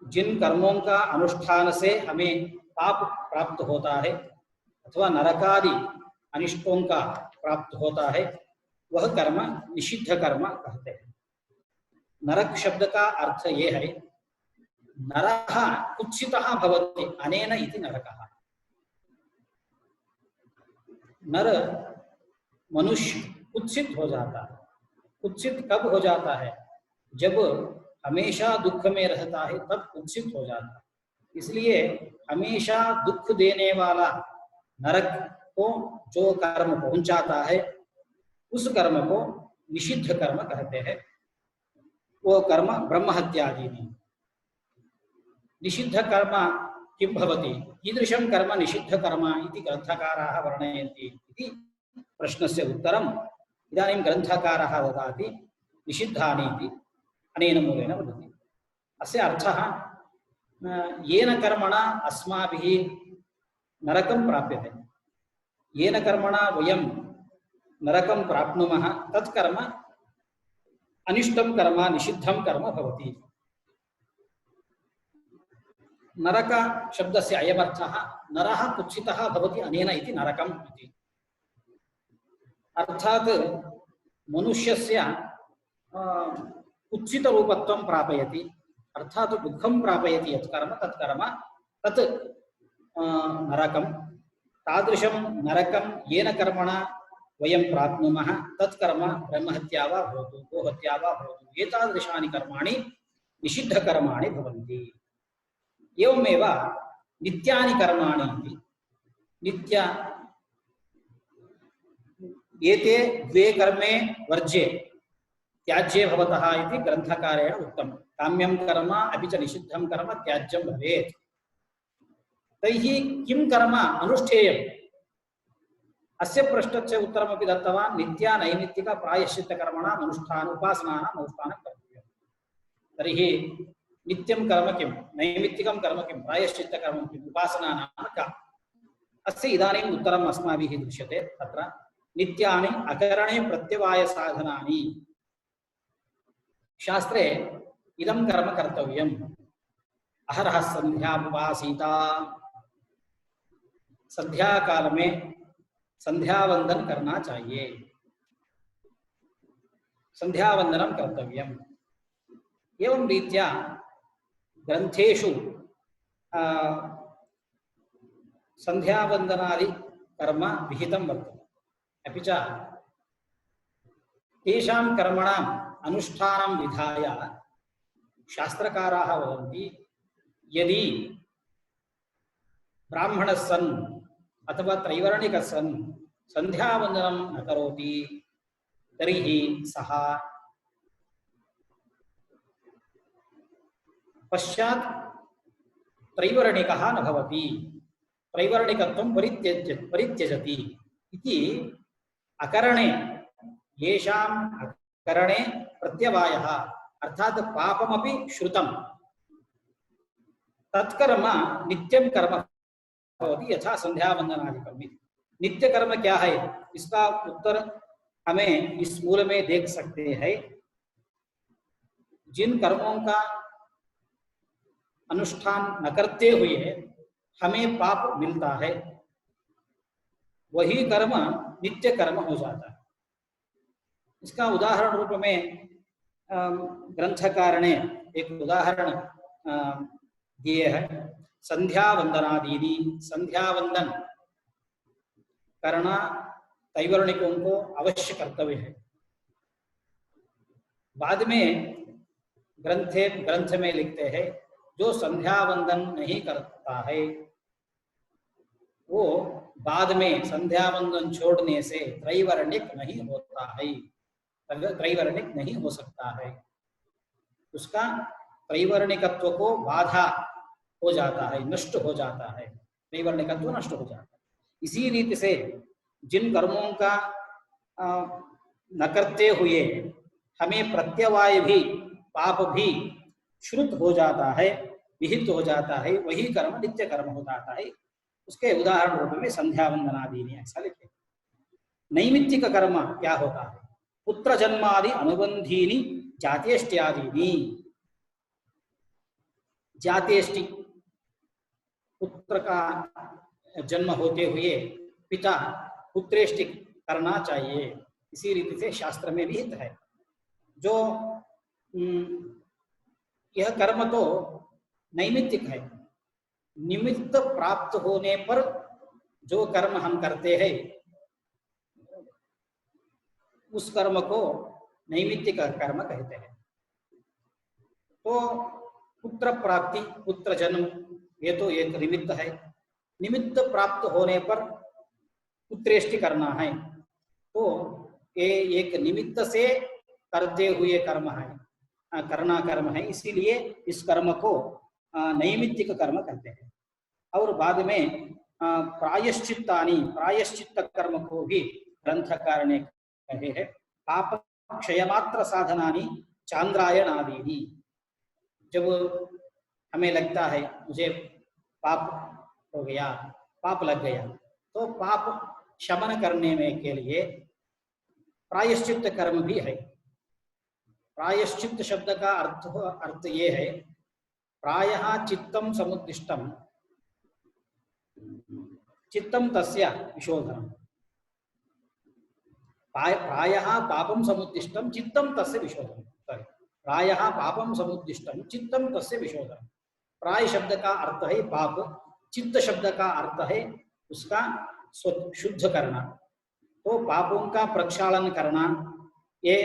जिन कर्मों का अनुष्ठान से हमें पाप प्राप्त होता है अथवा नरकादि अनिष्टों का प्राप्त होता है, वह कर्म निषिद्ध कर्म कहते हैं। नरक शब्द का अर्थ ये है, नरः कुत्सितः भवति अनेन इति नरकः। नर मनुष्य कुत्सित हो जाता है। कुत्सित कब हो जाता है? जब हमेशा दुख में रहता है तब कुत्सित हो जाता है। इसलिए हमेशा दुख देने वाला नरक को जो कर्म पहुंचाता है, उस कर्म को निषिद्ध कर्म कहते हैं। वो कर्म ब्रह्म हत्यादि नहीं। निषिद्ध कर्म किं भवति? कीदृशं कर्म निषिद्ध कर्म इति ग्रन्थकाराः वर्णयन्ति इति प्रश्नस्य उत्तरम् इदानीं ग्रन्थकारः ददाति। निषिद्धानि इति अनेन मूलेन वदति। अस्य अर्थः येन कर्मणा अस्माभिः नरकं प्राप्यते, येन कर्मणा वयं नरकं प्राप्नुमः, तत्कर्म अनिष्टं कर्म निषिद्धं कर्म भवति। नरक शब्दस्य अयमर्थः, नरः कुत्सितः भवति अनेन इति नरकम् इति। अर्थात् मनुष्यस्य कुत्सितरूपत्वं प्रापयति, अर्थात् दुःखं प्रापयति यत् कर्म तत्कर्म तत् नरकं। तादृशं नरकं येन कर्मणा वयं प्राप्नुमः तत्कर्म ब्रह्महत्या वा भवतु, गोहत्या वा भवतु, एतादृशानि कर्माणि निषिद्धकर्माणि भवन्ति। एवमेव नित्यानि कर्माणि इति। नित्य एते द्वे कर्मे वर्ज्ये त्याज्ये भवतः इति ग्रन्थकारेण उक्तं। काम्यं कर्म अपि च निषिद्धं कर्म त्याज्यं भवेत्। तैः किं कर्म अनुष्ठेयम्? अस्य प्रश्नस्य उत्तरमपि दत्तवान्। नित्या नैमित्तिक प्रायश्चित्तकर्मणां अनुष्ठान उपासनानाम् अनुष्ठानं कर्तव्यम्। तर्हि नित्यं कर्म किं, नैमित्तिकं कर्म किं, प्रायश्चित्तकर्म किम्, उपासना नाम का? अस्य इदानीम् उत्तरम् अस्माभिः दृश्यते। तत्र नित्यानि अकरणे प्रत्यवाय साधनानि। शास्त्रे इदं कर्म कर्तव्यम्। अहरः संध्यामुपासीता। संध्या काल में संध्या वंदन करना चाहिए, संध्या वंदनम कर्तव्यम्। एवं रीत्या ग्रंथेषु संध्या वंदनादि कर्म विहितं वर्तते। अपि च तेषां कर्मणाम् अनुष्ठानं विधाय शास्त्रकाराः वदन्ति, यदि ब्राह्मणः सन् अथवा त्रैवर्णिकः सन् संध्यावंदनं न करोति तर्हि सः पश्चात् त्रैवर्णिकः न भवति, त्रैवर्णिकत्वं परित्यजति इति अकरणे, येषाम् अकरणे प्रत्यवायः अर्थात् पापमपि श्रुतं तत्कर्म नित्यं कर्म होती, यथा संध्यावंदनादिकर्म। नित्य कर्म क्या है, इसका उत्तर हमें इस मूल में देख सकते हैं। जिन कर्मों का अनुष्ठान न करते हुए हमें पाप मिलता है, वही कर्म नित्य कर्म हो जाता है। इसका उदाहरण रूप में ग्रंथकार ने एक उदाहरण दिए है। संध्या वंदनादीनि, संध्या वंदन करना तैवर्णिकों को अवश्य कर्तव्य है। बाद में ग्रंथ में लिखते हैं, जो संध्या वंदन नहीं करता है वो बाद में संध्या वंदन छोड़ने से त्रैवर्णिक नहीं होता है, त्रैवर्णिक नहीं हो सकता है। उसका त्रैवर्णिकत्व को बाधा हो जाता है, नष्ट हो जाता है, त्रैवर्णिकत्व नष्ट हो जाता है। इसी रीति से जिन कर्मों का न करते हुए हमें प्रत्यवाय भी पाप भी श्रुत हो जाता है, विहित हो जाता है, वही कर्म नित्य कर्म हो जाता है। उसके उदाहरण रूप में संध्या वंदनादि ने ऐसा लिखे। नैमित्तिक कर्म क्या होता है? पुत्र जन्मादि अनुबंधीनि जात्येष्ट्यादीनि। जात्येष्टि पुत्र का जन्म होते हुए पिता पुत्रेष्टि करना चाहिए, इसी रीति से शास्त्र में विहित है। जो यह कर्म तो नैमित्तिक है, निमित्त प्राप्त होने पर जो कर्म हम करते हैं उस कर्म को नैमित्तिक कर्म कहते हैं। तो पुत्र प्राप्ति, पुत्र जन्म, ये तो एक निमित्त है। निमित्त प्राप्त होने पर पुत्रेष्टि करना है, तो ये एक निमित्त से करते हुए कर्म है, करना कर्म है, इसीलिए इस कर्म को नैमित्तिक कर्म कहते हैं। और बाद में प्रायश्चित्तानि, प्रायश्चित्त कर्म को भी ग्रंथकार ने कहे हैं। पाप क्षयमात्र साधनानि चांद्रायणादीनि। जब हमें लगता है मुझे पाप हो गया, पाप लग गया, तो पाप शमन करने में के लिए प्रायश्चित्त कर्म भी है। प्रायश्चित्त शब्द का अर्थ ये है, प्रायः चित्तम समुद्दिष्टम चित्तम तस्य विशोधनम। प्रायः पापम समुद्दिष्टम चित्तम तस्य विशोधनम। सॉरी, प्रायः पापम समुद्दिष्टम चित्तम तस्य विशोधनम। प्राय शब्द का अर्थ है पाप, चित्त शब्द का अर्थ है उसका शुद्ध करना। तो पापों का प्रक्षालन करना ये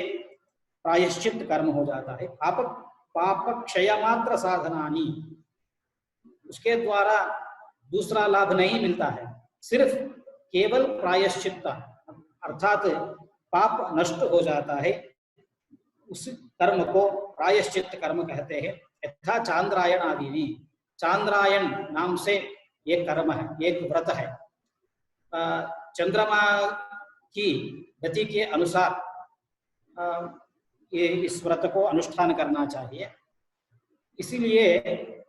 प्रायश्चित कर्म हो जाता है। पाप क्षय मात्र साधनानी, उसके द्वारा दूसरा लाभ नहीं मिलता है, सिर्फ केवल प्रायश्चित अर्थात पाप नष्ट हो जाता है, उस कर्म को प्रायश्चित कर्म कहते हैं। यथा चांद्रायण आदि, चांद्रायण नाम से एक कर्म है, एक व्रत है। चंद्रमा की गति के अनुसार ये इस व्रत को अनुष्ठान करना चाहिए, इसीलिए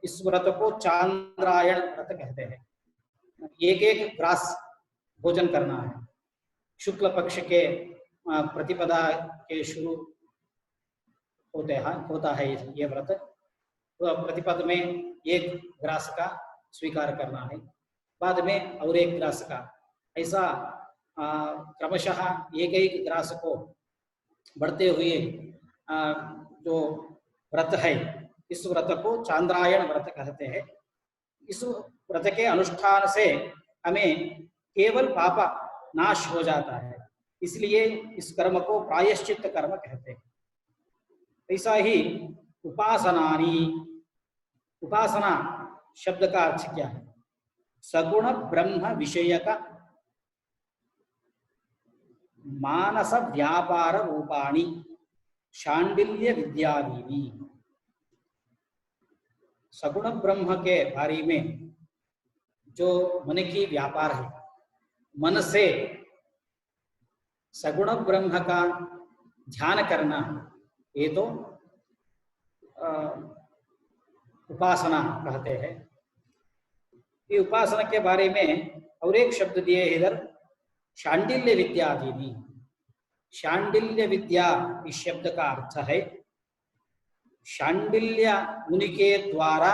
इस व्रत को चांद्रायण व्रत कहते हैं। एक एक ग्रास भोजन करना है। शुक्ल पक्ष के प्रतिपदा के शुरू होता है ये व्रत, तो प्रतिपद में एक ग्रास का स्वीकार करना है, बाद में और एक ग्रास का, ऐसा क्रमशः एक एक ग्रास को बढ़ते हुए जो व्रत है, इस व्रत को चांद्रायण व्रत कहते हैं। इस व्रत के अनुष्ठान से हमें केवल पाप नाश हो जाता है, इसलिए इस कर्म को प्रायश्चित कर्म कहते हैं। ऐसा ही उपासनानी, उपासना शब्द का अर्थ क्या है? सगुण ब्रह्म विषयक मानस व्यापार रूपाणि शांडिल्य विद्यादीनि। सगुण ब्रह्म के बारे में जो मन की व्यापार है, मन से सगुण ब्रह्म का ध्यान करना, ये तो उपासना कहते हैं। ये उपासना के बारे में और एक शब्द दिए इधर, शांडिल्य विद्यादीनि। शांडिल्य विद्या इस शब्द का अर्थ है शांडिल्य मुनि के द्वारा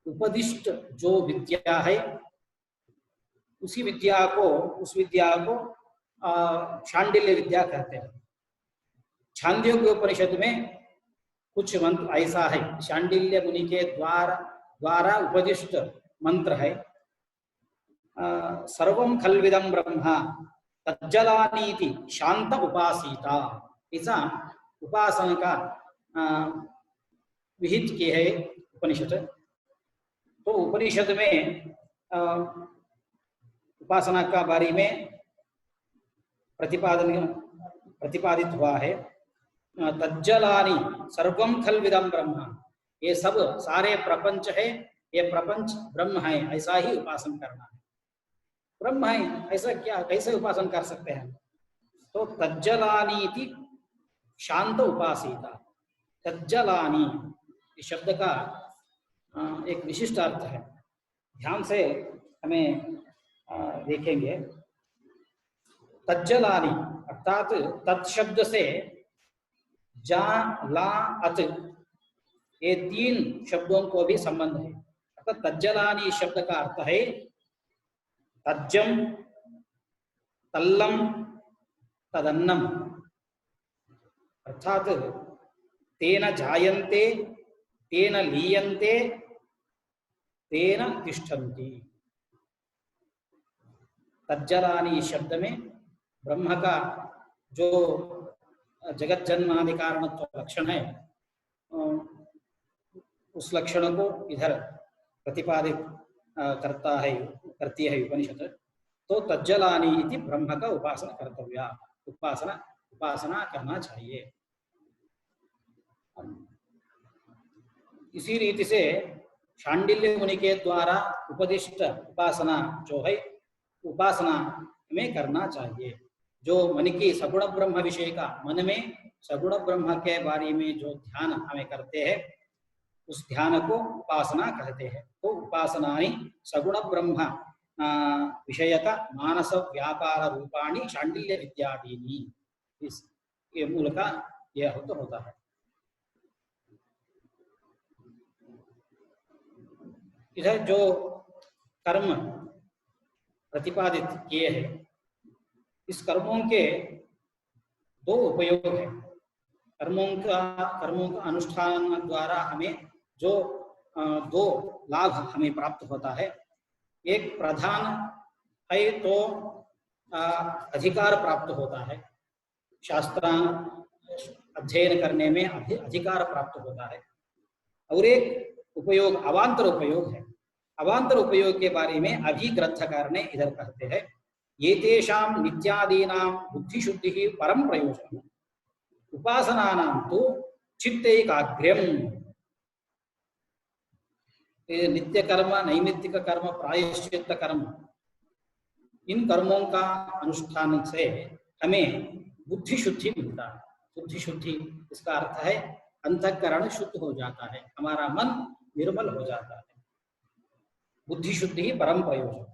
उपदिष्ट जो विद्या है, उसी विद्या को, उस विद्या को शांडिल्य विद्या कहते हैं। छांदोग्य उपनिषद में कुछ मंत्र ऐसा है, शांडिल्य मुनि के द्वारा उपदिष्ट मंत्र है, सर्वं खल्विदं ब्रह्म तज्जलानीति शांत उपासीता। ऐसा उपासना का विहित की है उपनिषद। तो उपनिषद में उपासना का बारे में प्रतिपादित हुआ है। तज्जलानि सर्वं खल्विदं ब्रह्म, ये सब सारे प्रपंच है, ये प्रपंच ब्रह्म है, ऐसा ही उपासन करना है। ब्रह्म है ऐसा क्या, कैसे उपासन कर सकते हैं? तो तज्जलानि इति शांत उपासीता। तज्जलानि इस शब्द का एक विशिष्ट अर्थ है, ध्यान से हमें देखेंगे। तज्जलानि अर्थात तत्शब्द से जा ला अत, ये तीन शब्दों को भी संबंध है। अर्थात तज्जलानि शब्द का अर्थ है तज्जम, तल्लम, तदन्नम। अर्थात तेन जायन्ते, तेन लीयन्ते, तेन तिष्ठन्ति। तज्जलानि शब्द में ब्रह्म का जो जगत जन्मादि कारणत्व लक्षण है, उस लक्षण को इधर प्रतिपादित करती है उपनिषद। तो तज्जलानि इति ब्रह्म का उपासना कर्तव्या, उपासना करना चाहिए। इसी रीति से शांडिल्य मुनि के द्वारा उपदिष्ट उपासना जो है, उपासना में करना चाहिए। जो मन की सगुण ब्रह्म विषय का, मन में सगुण ब्रह्म के बारे में जो ध्यान हमें करते हैं, उस ध्यान को उपासना कहते हैं। तो उपासनानि सगुण ब्रह्म विषयक मानस व्यापार रूपाणि शांडिल्य विद्यादीनि, इस ये मूल का यह होता है। इधर जो कर्म प्रतिपादित किए हैं, इस कर्मों के दो उपयोग है। कर्मों का अनुष्ठान द्वारा हमें जो दो लाभ हमें प्राप्त होता है। एक प्रधान है तो अधिकार प्राप्त होता है, शास्त्र अध्ययन करने में अधिकार प्राप्त होता है। और एक उपयोग अवांतर उपयोग है। अवांतर उपयोग के बारे में अभी ग्रंथकार ने इधर कहते हैं, एतेषां नित्यादीनां बुद्धिशुद्धि परम प्रयोजनम्, उपासनानां तु चित्तैकाग्र्यम्। नित्य कर्म, नैमित्तिक कर्म, प्रायश्चित्त कर्म, इन कर्मों का अनुष्ठान से हमें बुद्धि शुद्धि मिलता है। बुद्धि शुद्धि इसका अर्थ है अंतःकरण शुद्ध हो जाता है, हमारा मन निर्मल हो जाता है। बुद्धि शुद्धि परम प्रयोजन।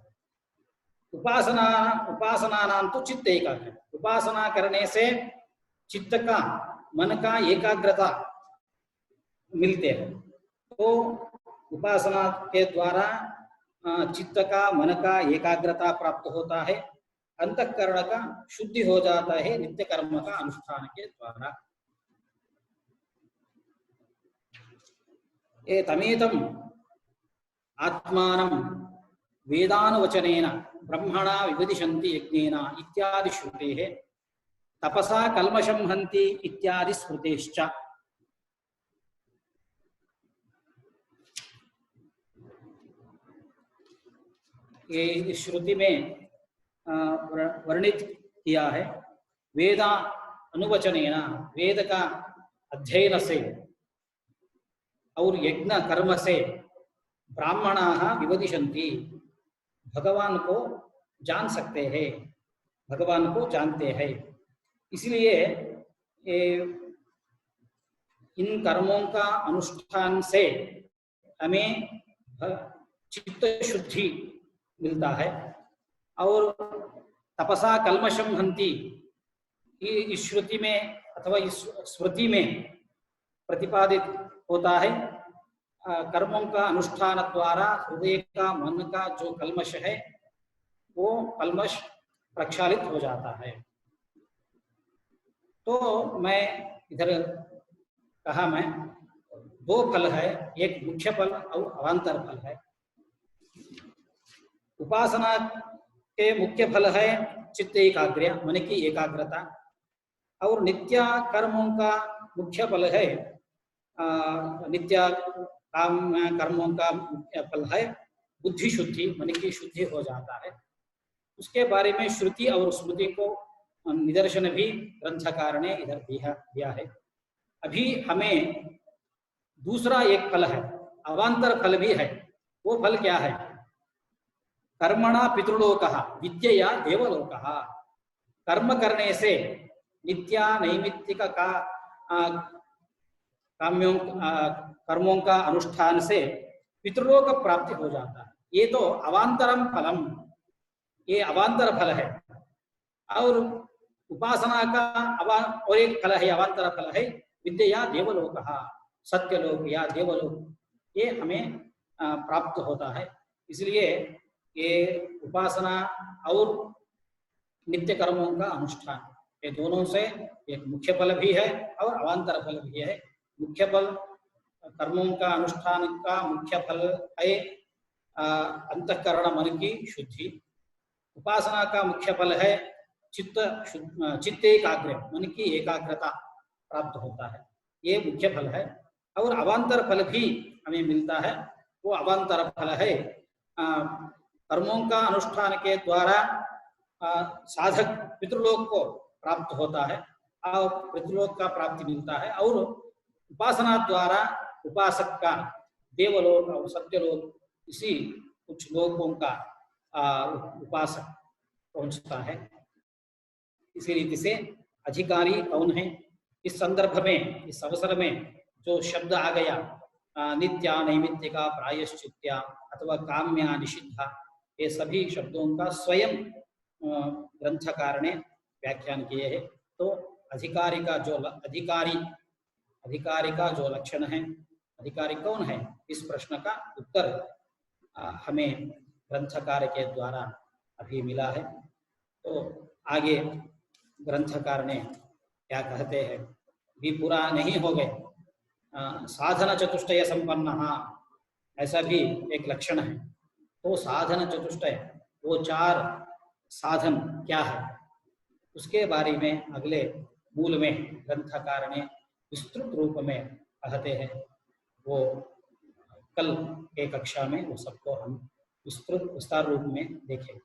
उपासनानां तो चित्त एकाग्र, उपासना करने से चित्त का, मन का एकाग्रता मिलते हैं। तो उपासना के द्वारा चित्त का, मन का एकाग्रता प्राप्त होता है, अंतःकरण का शुद्धि हो जाता है नित्य कर्म का अनुष्ठान के द्वारा। ये तमेतम आत्मानं वेदानुवचनेन ब्रह्मणा विवदिशन्ति यज्ञेन इत्यादि श्रुतेः, तपसा कल्मषं हन्ति इत्यादि स्मृतेश्च। ये इस श्रुति में वर्णित किया है, वेदा अनुवचनेन, वेद का अध्ययन से और यज्ञ कर्म से ब्राह्मणाः विवदिशन्ति, भगवान को जान सकते हैं, भगवान को जानते हैं। इसलिए इन कर्मों का अनुष्ठान से हमें चित्त शुद्धि मिलता है। और तपसा कल्मषम हन्ति, इस श्रुति में अथवा इस स्मृति में प्रतिपादित होता है, कर्मों का अनुष्ठान द्वारा हृदय का, मन का जो कल्मष है, वो कल्मष प्रक्षालित हो जाता है। तो मैं इधर कहा, मैं दो फल है, एक मुख्य फल और अवांतर फल है। उपासना के मुख्य फल है चित्त एकाग्र्य, मन की एकाग्रता, और नित्य कर्मों का मुख्य फल है नित्य काम कर्मों का मुख्य फल है बुद्धि शुद्धि, मन की शुद्धि हो जाता है। उसके बारे में श्रुति और स्मृति को निदर्शन भी ग्रंथकार ने इधर दिया है। अभी हमें दूसरा एक फल है, अवांतर फल भी है। वो फल क्या है? कर्मणा पितृलोकः विद्यया देवलोकः। कर्म करने से नित्या नैमित्तिक का काम्यों कर्मों का अनुष्ठान से पितृलोक प्राप्ति हो जाता है। ये तो अवांतरम फलम, ये अवांतर फल है। और उपासना का और एक फल है, अवांतर फल है विद्या देवलोकः, सत्यलोक या देवलोक, ये हमें प्राप्त होता है। इसलिए ये उपासना और नित्य कर्मों का अनुष्ठान, ये दोनों से एक मुख्य फल भी है और अवांतर फल भी है। मुख्य फल कर्मों का अनुष्ठान का मुख्य फल है अंतःकरण मन की शुद्धि। उपासना का मुख्य फल है चित्त एकाग्र, मन की एकाग्रता प्राप्त होता है, ये मुख्य फल है। और अवांतर फल भी हमें मिलता है। वो अवांतर फल है कर्मों का अनुष्ठान के द्वारा साधक पितृलोक को प्राप्त होता है और पितृलोक का प्राप्ति मिलता है। और उपासना द्वारा उपासक का देवलोक और सत्यलोक, इसी कुछ लोकों का उपासक पहुंचता है। इसी रीति से अधिकारी कौन है? इस संदर्भ में, इस अवसर में जो शब्द आ गया नित्या नैमित्तिका प्रायश्चित्या अथवा काम्या निषिद्धा, ये सभी शब्दों का स्वयं ग्रंथकार ने व्याख्यान किए हैं। तो अधिकारी का जो अधिकारी का जो लक्षण है, अधिकारी कौन है, इस प्रश्न का उत्तर हमें ग्रंथकार के द्वारा अभी मिला है। तो आगे ग्रंथकार ने क्या कहते हैं, भी पूरा नहीं हो गए। साधन चतुष्टय संपन्न, ऐसा भी एक लक्षण है। तो साधन चतुष्टय, वो 4 साधन क्या है, उसके बारे में अगले मूल में ग्रंथकार ने विस्तृत रूप में कहते हैं। वो कल के कक्षा में वो सबको हम विस्तार रूप में देखेंगे।